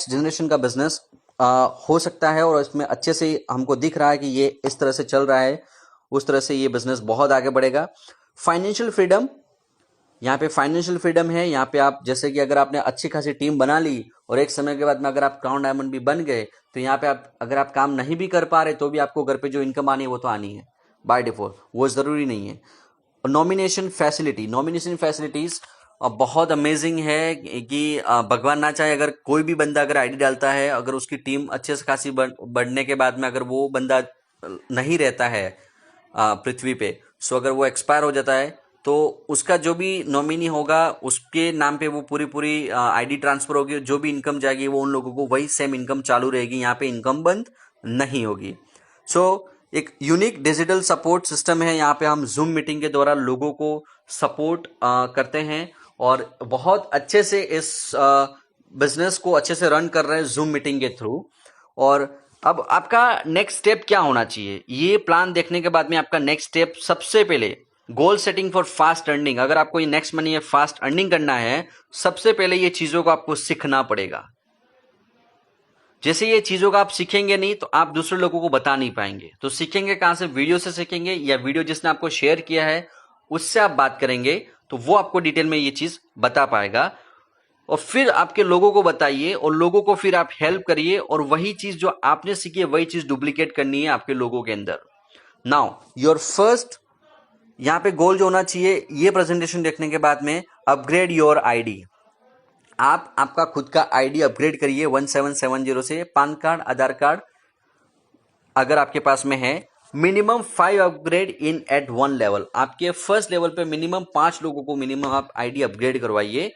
जनरेशन का बिजनेस हो सकता है, और इसमें अच्छे से हमको दिख रहा है कि ये इस तरह से चल रहा है, उस तरह से ये बिजनेस बहुत आगे बढ़ेगा। फाइनेंशियल फ्रीडम, यहाँ पे फाइनेंशियल फ्रीडम है। यहाँ पे आप जैसे कि अगर आपने अच्छी खासी टीम बना ली और एक समय के बाद में अगर आप क्राउन डायमंड भी बन गए, तो यहाँ पे आप अगर आप काम नहीं भी कर पा रहे तो भी आपको घर पे जो इनकम आनी है वो तो आनी है बाय डिफॉल्ट, वो जरूरी नहीं है। नॉमिनेशन फैसिलिटीज बहुत अमेजिंग है कि भगवान ना चाहे, अगर कोई भी बंदा अगर आईडी डालता है, अगर उसकी टीम अच्छे से खासी बढ़ने के बाद में अगर वो बंदा नहीं रहता है पृथ्वी पे, सो अगर वो एक्सपायर हो जाता है, तो उसका जो भी नॉमिनी होगा उसके नाम पे वो पूरी आईडी ट्रांसफर होगी, जो भी इनकम जाएगी वो उन लोगों को वही सेम इनकम चालू रहेगी, यहाँ पे इनकम बंद नहीं होगी। सो एक यूनिक डिजिटल सपोर्ट सिस्टम है, यहाँ पे हम जूम मीटिंग के द्वारा लोगों को सपोर्ट करते हैं, और बहुत अच्छे से इस बिजनेस को अच्छे से रन कर रहे हैं जूम मीटिंग के थ्रू। और अब आपका नेक्स्ट स्टेप क्या होना चाहिए, ये प्लान देखने के बाद में आपका नेक्स्ट स्टेप, सबसे पहले goal setting for fast earning. अगर आपको ये नेक्स्ट मनी है फास्ट अर्निंग करना है, सबसे पहले ये चीजों को आपको सीखना पड़ेगा। जैसे ये चीजों का आप सीखेंगे नहीं तो आप दूसरे लोगों को बता नहीं पाएंगे। तो सीखेंगे कहां से, वीडियो से सीखेंगे, या वीडियो जिसने आपको शेयर किया है उससे आप बात करेंगे, तो वो आपको डिटेल में ये चीज बता पाएगा। और फिर आपके लोगों को बताइए और लोगों को फिर आप हेल्प करिए और वही चीज जो आपने सीखी है वही चीज डुप्लीकेट करनी है आपके लोगों के अंदर। नाउ योर फर्स्ट यहां पे गोल जो होना चाहिए ये प्रेजेंटेशन देखने के बाद में, अपग्रेड योर आईडी। आप आपका खुद का आईडी अपग्रेड करिए 1770 से। पान कार्ड, आधार कार्ड अगर आपके पास में है, minimum 5 upgrade in at 1 level. आपके फर्स्ट लेवल पे मिनिमम 5 लोगों को मिनिमम आप आईडी अपग्रेड करवाइए।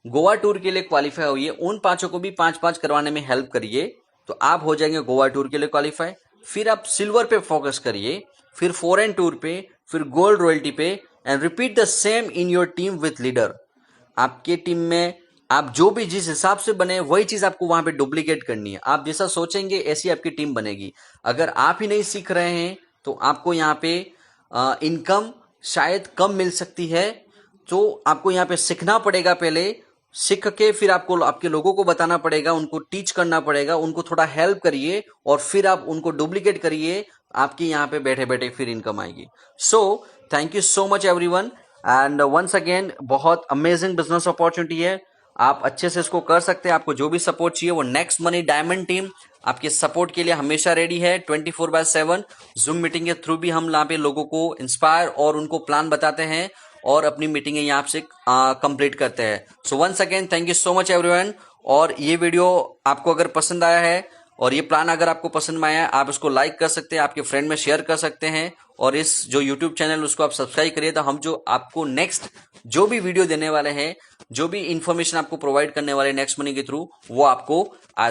गोवा टूर के लिए क्वालिफाई होइए, उन 5 को भी 5-5 करवाने में हेल्प करिए, तो आप हो जाएंगे गोवा टूर के लिए क्वालिफाई। फिर आप सिल्वर पे फोकस करिए, फिर फॉरेन टूर पे, फिर गोल्ड रॉयल्टी पे, and repeat the same in your team with leader. आपके टीम में आप जो भी जिस हिसाब से बने वही चीज आपको वहां पे डुप्लीकेट करनी है। आप जैसा सोचेंगे ऐसी आपकी टीम बनेगी। अगर आप ही नहीं सीख रहे हैं तो आपको यहाँ पे इनकम शायद कम मिल सकती है, तो आपको यहाँ पे सीखना पड़ेगा। पहले सीख के फिर आपको आपके लोगों को बताना पड़ेगा, उनको टीच करना पड़ेगा, उनको थोड़ा हेल्प करिए और फिर आप उनको डुप्लीकेट करिए। आपकी यहाँ पे बैठे बैठे फिर इनकम आएगी। So thank you so much everyone, and once again बहुत अमेजिंग बिजनेस अपॉर्चुनिटी है। आप अच्छे से इसको कर सकते हैं। आपको जो भी सपोर्ट चाहिए वो नेक्स्ट मनी डायमंड टीम आपके सपोर्ट के लिए हमेशा रेडी है। 24/7 जूम मीटिंग के थ्रू भी हम यहाँ पे लोगों को इंस्पायर और उनको प्लान बताते हैं और अपनी मीटिंगें यहाँ से कंप्लीट करते हैं। So once again thank you so much everyone. और ये वीडियो आपको अगर पसंद आया है और ये प्लान अगर आपको पसंद में आया है, आप इसको लाइक कर सकते हैं, आपके फ्रेंड में शेयर कर सकते हैं, और इस जो यूट्यूब चैनल उसको आप सब्सक्राइब करिए, तो हम जो आपको नेक्स्ट जो भी वीडियो देने वाले हैं, जो भी इंफॉर्मेशन आपको प्रोवाइड करने वाले नेक्स्ट मनी के थ्रू, वो आपको आ